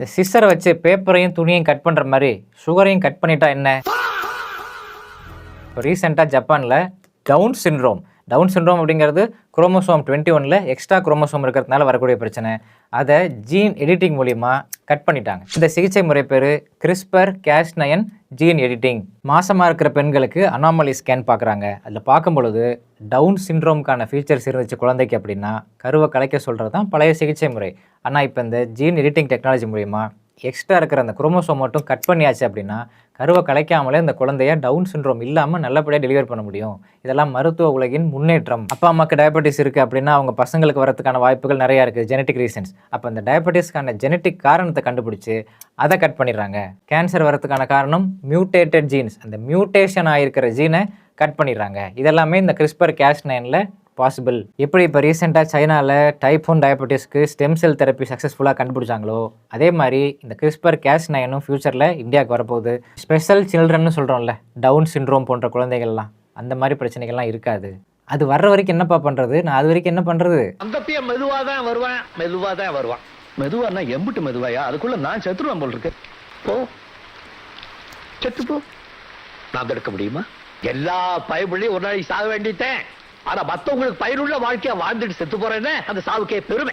இந்த சிஸ்ஸரை வச்சு பேப்பரையும் துணியையும் கட் பண்ணுற மாதிரி சுகரையும் கட் பண்ணிட்டா என்ன? இப்போ ரீசெண்டாக ஜப்பானில் டவுன் சிண்ட்ரோம் அப்படிங்கிறது குரோமோசோம் 21ல் எக்ஸ்ட்ரா குரோமோசோம் இருக்கிறதுனால வரக்கூடிய பிரச்சனை. அதை ஜீன் எடிட்டிங் மூலிமா கட் பண்ணிட்டாங்க. இந்த சிகிச்சை முறை பேர் CRISPR-Cas9 ஜீன் எடிட்டிங். மாசமாக இருக்கிற பெண்களுக்கு அனாமலி ஸ்கேன் பார்க்குறாங்க. அதில் பார்க்கும் பொழுது டவுன் சிண்ட்ரோமுக்கான ஃபீச்சர்ஸ் இருந்துச்சு குழந்தைக்கு அப்படின்னா கருவை கலைக்க சொல்கிறது தான் பழைய சிகிச்சை முறை. ஆனால் இப்போ இந்த ஜீன் எடிட்டிங் டெக்னாலஜி மூலிமா எக்ஸ்ட்ரா இருக்கிற அந்த குரோமோசோம் மட்டும் கட் பண்ணியாச்சு அப்படின்னா கருவை கலைக்காமலே அந்த குழந்தைய டவுன் சிண்ட்ரோம் இல்லாமல் நல்லபடியாக டெலிவர் பண்ண முடியும். இதெல்லாம் மருத்துவ உலகின் முன்னேற்றம். அப்பா அம்மாவுக்கு டயபெட்டிஸ் இருக்குது அப்படின்னா அவங்க பசங்களுக்கு வரதுக்கான வாய்ப்புகள் நிறையா இருக்குது, ஜெனட்டிக் ரீசன்ஸ். அப்போ அந்த டயபெட்டிஸ்க்கான ஜெனட்டிக் காரணத்தை கண்டுபிடிச்சி அதை கட் பண்ணிடுறாங்க. கேன்சர் வரதுக்கான காரணம் மியூட்டேட்டட் ஜீன்ஸ், அந்த மியூட்டேஷன் ஆகிருக்கிற ஜீனை கட் பண்ணிடுறாங்க. இதெல்லாமே இந்த CRISPR-Cas9ல் பாசிபிள். எப்படி இப்போ ரீசெண்டாக சைனாவில் டைப் 1 டயபெட்டிஸ்க்கு ஸ்டெம் செல் தெரப்பி சக்ஸஸ்ஃபுல்லாக கண்டுபிடிச்சாங்களோ அதே மாதிரி இந்த CRISPR-Cas9ம் ஃபியூச்சரில் இந்தியாவுக்கு வரப்போகுது. ஸ்பெஷல் சில்ட்ரன்னு சொல்கிறோம்ல, டவுன் சிண்ட்ரோம் போன்ற குழந்தைகள்லாம், அந்த மாதிரி பிரச்சனைகள்லாம் இருக்காது. அது வர்ற வரைக்கும் என்னப்பா பண்ணுறது? நான் அது வரைக்கும் என்ன பண்ணுறது? அந்த பையன் மெதுவாக தான் வருவான். மெதுவானா எம்பிட்டு மெதுவாயா? அதுக்குள்ள நான் செத்துருவேன் போல் இருக்கு. போ செத்து போ. நான் தடுக்க முடியுமா? எல்லா பயபுள்ளையும் ஒரு நாளைக்கு சாக வேண்டிட்டேன். ஆனா மத்தவங்களுக்கு பயனுள்ள வாழ்க்கையா வாழ்ந்துட்டு செத்து போறேன்னு அந்த சாவுக்கே பெருமை.